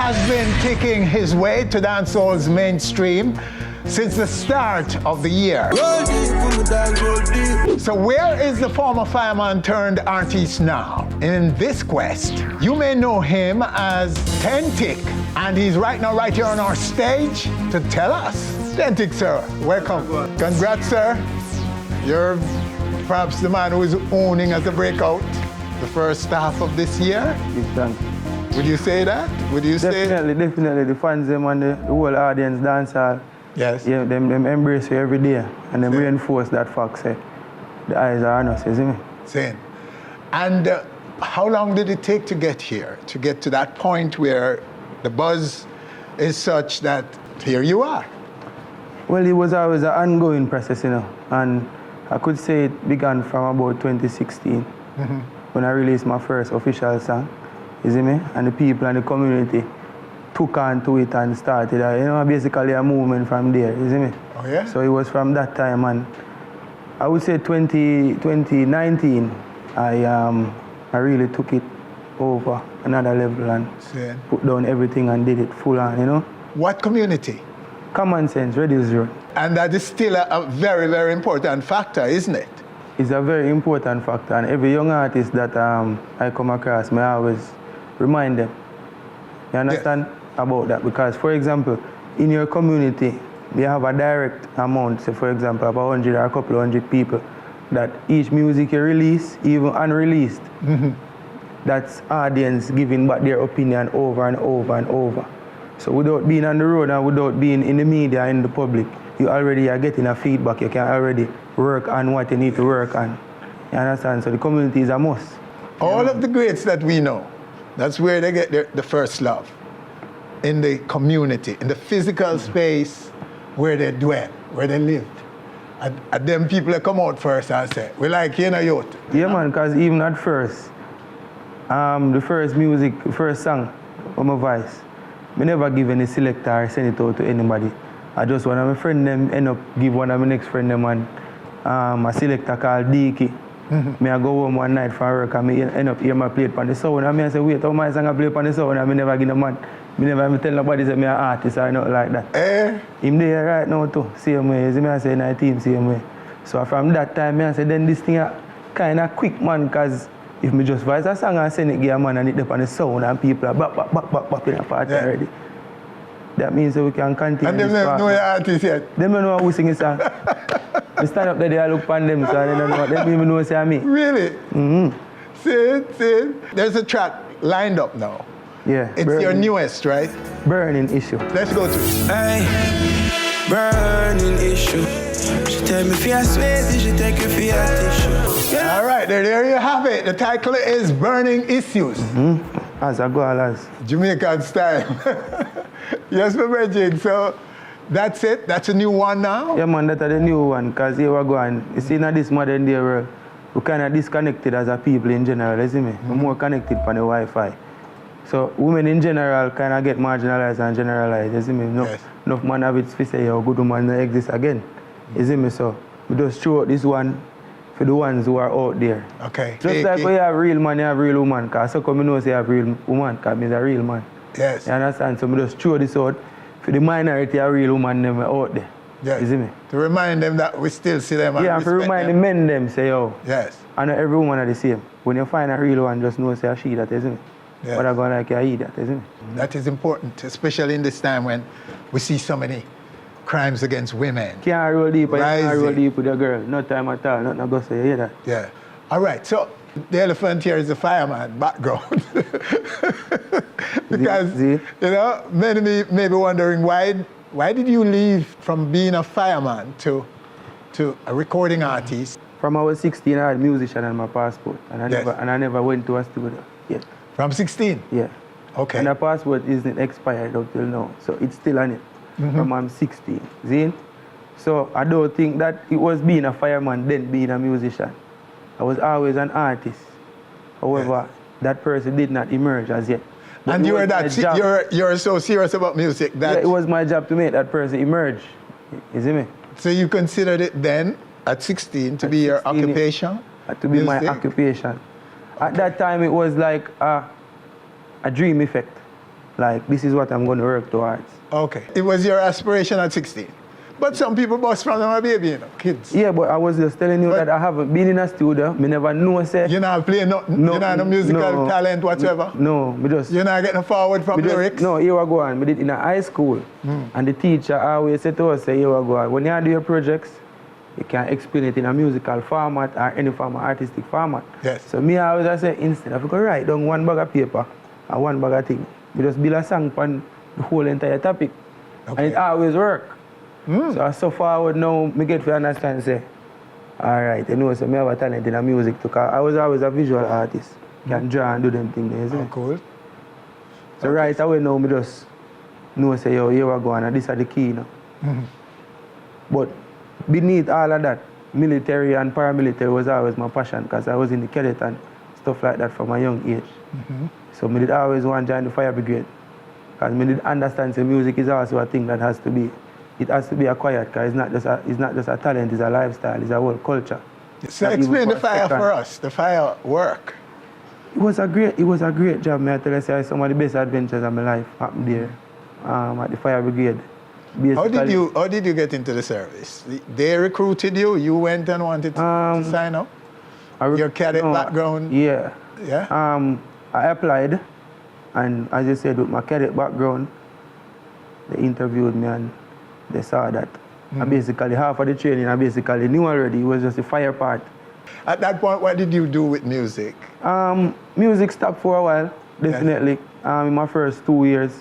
has been picking his way to dancehall's mainstream since the start of the year. So where is the former fireman turned artist now? In this quest, you may know him as Tentic, and he's right now right here on our stage to tell us. Tentic, sir, welcome. Congrats, sir. You're perhaps the man who is owning as a breakout the first half of this year. Big thanks. Would you say that? Would you say? Definitely. The fans them and the whole audience dancehall. Yes. Yeah, them embrace you every day and them reinforce that fact. Say, the eyes are on us, you see me? Same. And how long did it take to get here? To get to that point where the buzz is such that here you are? Well, it was always an ongoing process, you know. And I could say it began from about 2016 when I released my first official song. You see me? And the people and the community took on to it and started, basically a movement from there, you see me? Oh, yeah? So it was from that time, and I would say 2019, I really took it over another level and put down everything and did it full on, you know? What community? Common sense, Radio Zero. And that is still a very, very important factor, isn't it? It's a very important factor, and every young artist that I come across, I always remind them. You understand about that? Because, for example, in your community, you have a direct amount, say for example, about 100 or a couple of hundred people, that each music you release, even unreleased, that's audience giving back their opinion over and over and over. So without being on the road and without being in the media, in the public, you already are getting a feedback. You can already work on what you need to work on. You understand? So the community is a must. All of the greats that we know, that's where they get the first love. In the community, in the physical space where they dwell, where they lived. And them people that come out first and say, we like you, youth. Yeah, man, because even at first, the first song of my voice, I never give any selector or send it out to anybody. I just one of my friends them end up give one of my next friend them and a selector called Deaky. Me I go home one night from work and me end up hear my play on the sound and me I say, wait, how my song I play on the sound and me never give no man. Me never even tell nobody say me an artist or nothing like that. Him there right now too, same way. See me I say in our team same way. So from that time me I say then this thing kinda quick man, cause if me just voice a song and send it give a man and it up on the sound and people are back in a party already. That means that we can continue. And them don't know your artist yet? Them don't know who sing a song. I stand up there, I look upon them, so they don't know. They don't even know say me. Really? See. There's a track lined up now. Yeah. It's your newest, right? Burning Issue. Let's go to it. Hey, burning issue. She tell me for your sweaty, she take you for your tissue. All right, there you have it. The title is Burning Issues. As I go, as Jamaican style. Yes, my brethren. So that's it. That's a new one now. Yeah, man, that's the new one. Because here we go on. You see, in this modern day world, we're kind of disconnected as a people in general, you see me? We're more connected from the Wi-Fi. So women in general kind of get marginalized and generalized, you see me? Enough man have it to say, yo, good woman don't exist again. You see me? So we just throw out this one for the ones who are out there. Okay. Just like when you have real man, you have real woman. Because so come you know say you have real woman, because I'm a real man. Yes. You understand? So we just throw this out for the minority of real woman them out there. Yes. You see me? To remind them that we still see them and and to remind the men them, say, yo. Yes. I know every woman are the same. When you find a real one, just know say she that, isn't it? Yes. But I go like you that, isn't it? That is important, especially in this time when we see so many crimes against women. Can't roll deep, Rising. can't roll deep with a girl. No time at all, nothing go say, you hear that? Yeah. All right, so the elephant here is the fireman background. Because, See? Many may be wondering why did you leave from being a fireman to a recording artist? From I was 16, I had a musician on my passport, and I never went to a studio yet. From 16? Yeah. Okay. And the passport isn't expired up till now, so it's still on it from I'm 16. See? So I don't think that it was being a fireman then being a musician. I was always an artist. However, that person did not emerge as yet. But and you're so serious about music that... Yeah, it was my job to make that person emerge. You see me? So you considered it then, at 16, to be your occupation? To be my occupation. At that time, it was like a dream effect. like, this is what I'm going to work towards. Okay. It was your aspiration at 16. But some people bust from them a baby, you know, kids. Yeah, but I was just telling you that I haven't been in a studio. Me never know, say. You're not playing nothing? You're not no musical talent whatsoever? No, me just... You're not getting forward from lyrics? No, here we go on. We did in a high school. And the teacher always said to us, say, here we go on. When you do your projects, you can explain it in a musical format or any form of artistic format. Yes. So me always I say, instead of go write down one bag of paper and one bag of thing, we just build a song on the whole entire topic. Okay. And it always work. So so forward now, me get to understand, say, all right, you know, so me have a talent in the music too, 'cause I was always a visual artist. Can draw and do them things, you see. Cool. So right away now, me just know, say, yo, here we go, and this is the key, you know. But beneath all of that, military and paramilitary was always my passion, because I was in the cadet and stuff like that from a young age. So me did always want to join the fire brigade, because me did understand that music is also a thing that has to be, it has to be acquired, because it's not just a talent, it's a lifestyle, it's a whole culture. So explain the fire for us, the fire work. It was a great job, man. I tell you, say, some of the best adventures of my life happened there, at the fire brigade. How did you get into the service? They recruited you, you went and wanted to sign up? Your cadet background? Yeah. Yeah? I applied, and as you said, with my cadet background, they interviewed me and they saw that I basically, half of the training I basically knew already. It was just the fire part. At that point, what did you do with music? Music stopped for a while, definitely. Yes. In my first 2 years,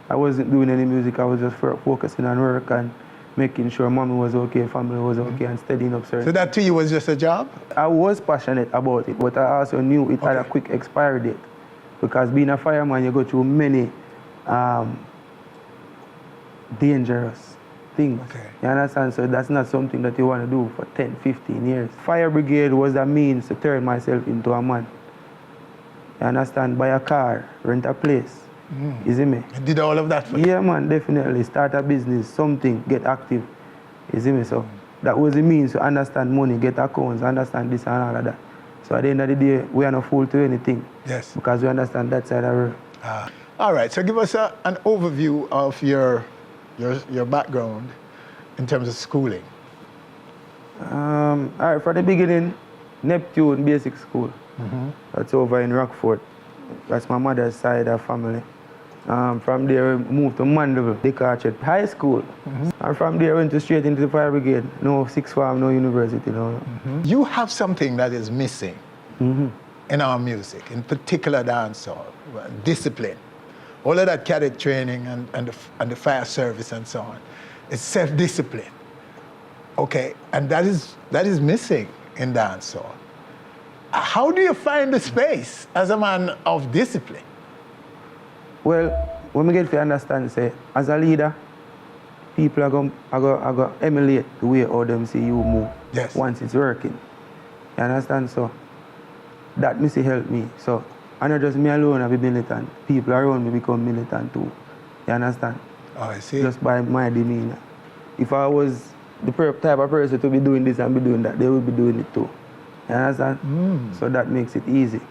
I wasn't doing any music. I was just focusing on work and making sure mommy was okay, family was okay, and steadying up certain. So that to you was just a job? I was passionate about it, but I also knew it had a quick expiry date. Because being a fireman, you go through many dangerous things. Okay. You understand? So that's not something that you want to do for 10, 15 years. Fire brigade was a means to turn myself into a man. You understand? Buy a car, rent a place. You see me? You did all of that for you? Yeah, man, definitely. Start a business, something, get active. You see me? So that was the means to understand money, get accounts, understand this and all of that. So at the end of the day, we are not fool to anything. Yes. Because we understand that side of it. All right, so give us an overview of your background in terms of schooling. All right, from the beginning, Neptune Basic School. That's over in Rockford. That's my mother's side of family. From there, we moved to Mandeville, Decarchet High School. And from there, went straight into the fire brigade. No sixth form, no university, no. You have something that is missing in our music, in particular dancehall, discipline. All of that cadet training and the fire service and so on. It's self-discipline, okay? And that is missing in dancehall. How do you find the space as a man of discipline? Well, when we get to understand, say, as a leader, people are going to emulate the way how them see you move once it's working. You understand? So that must help me. So and not just me alone I be militant. People around me become militant too. You understand? Oh, I see. Just by my demeanor. If I was the type of person to be doing this and be doing that, they would be doing it too. You understand? So that makes it easy.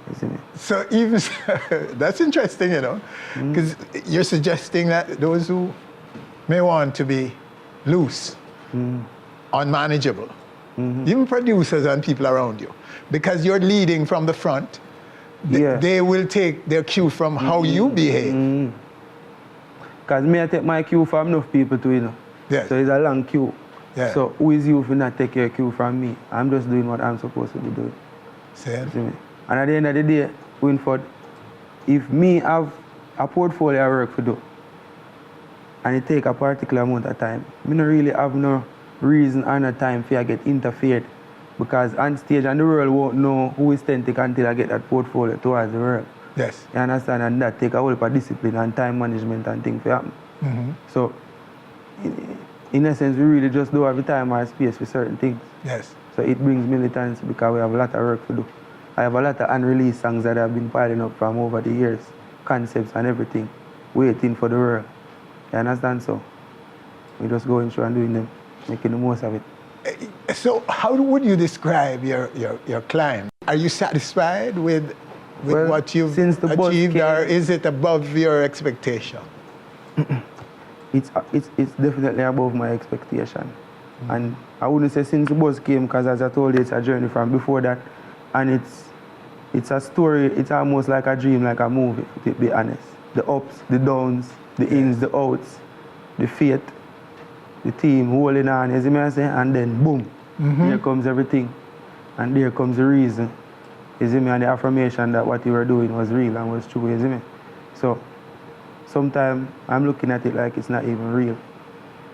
You see me? So even, that's interesting, you know, because you're suggesting that those who may want to be loose, unmanageable, even producers and people around you, because you're leading from the front, they will take their cue from how you behave. Because me I take my cue from enough people too, you know. Yes. So it's a long queue. Yeah. So who is you if you not take your cue from me? I'm just doing what I'm supposed to be doing. Same. See me? And at the end of the day, Winford, if me have a portfolio I work for do, and it take a particular amount of time, me not really have no reason or no time for I get interfered. Because on stage and the world won't know who is authentic until I get that portfolio towards the world. Yes. You understand? And that take a whole lot of discipline and time management and things for happen. So, in essence, we really just do have the time or space for certain things. Yes. So it brings militancy because we have a lot of work to do. I have a lot of unreleased songs that have been piling up from over the years, concepts and everything, waiting for the world. You understand? So we just going through and doing them, making the most of it. So how would you describe your climb? Are you satisfied with with Well, what you've since the buzz achieved, came- or is it above your expectation? It's definitely above my expectation. And I wouldn't say since the buzz came, because as I told you, it's a journey from before that. And it's a story, it's almost like a dream, like a movie, to be honest. The ups, the downs, the ins, the outs, the fate, the team holding on, you see me I say? And then boom, here comes everything. And there comes the reason, you see me, and the affirmation that what you were doing was real and was true, you see me? So sometimes I'm looking at it like it's not even real,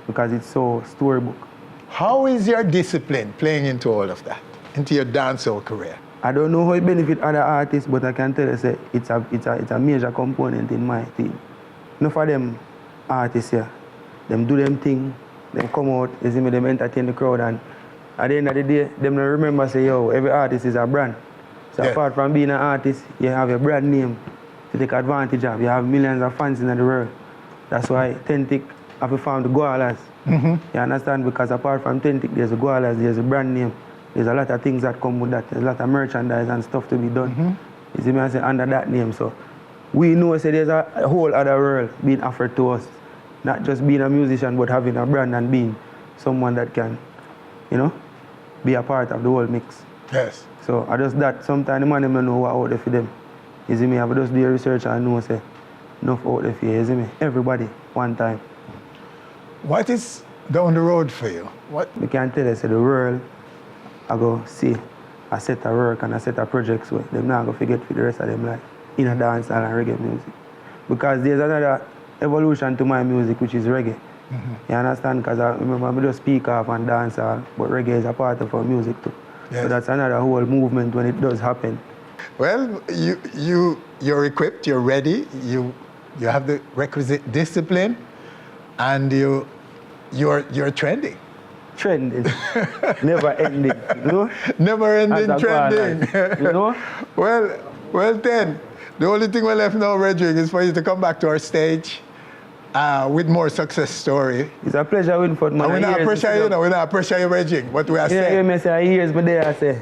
because it's so storybook. How is your discipline playing into all of that, into your dancehall career? I don't know how it benefit other artists, but I can tell you say it's a major component in my team. Enough of them artists here, them do them thing, them come out, you see me, them entertain the crowd, and at the end of the day, them don't remember say, yo, every artist is a brand. So Yeah. apart from being an artist, you have a brand name to take advantage of. You have millions of fans in the world. That's why Tentic have to form the Goalas. You understand? Because apart from Tentic, there's a Goalas, there's a brand name. There's a lot of things that come with that. There's a lot of merchandise and stuff to be done. You see me, I say, under that name. So we know say there's a whole other world being offered to us. Not just being a musician, but having a brand and being someone that can, you know, be a part of the whole mix. Yes. So I just that sometimes the man them don't know what out there for them. You see me, I just do research and know say enough out there for you, see me? Everybody, one time. What is down the road for you? What? We can tell you say the world I go see a set of work and a set of projects where them not going to forget for the rest of them life in a dancehall and reggae music. Because there's another evolution to my music, which is reggae. You understand? Because I remember I just speak off and dancehall, but reggae is a part of our music too. Yes. So that's another whole movement when it does happen. Well, you're equipped, you're ready, you have the requisite discipline, and you're trending. Trending, never ending, you know? Never ending As a trending. baller, you know? Well then, the only thing we're left now, Redrick, is for you to come back to our stage with more success story. It's a pleasure win for man. And we not pressure you, we not pressure you, Redrick, but we are Yeah, saying. me say years, but there I say,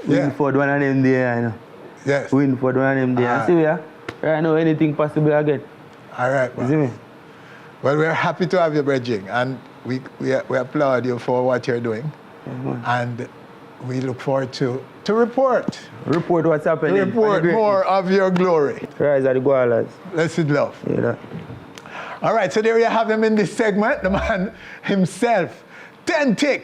win for one of them there, you know. Yes. Win for one of them there. See ya? Right now, anything possible again. All right, You see man. me? Well, we're happy to have you, Redrick, and we applaud you for what you're doing. Yeah, man. And we look forward to report. Report what's happening. Report more of your glory. Rise of the Gualas. Blessed love. Yeah, that. All right, so there you have him in this segment, the man himself, Tentic.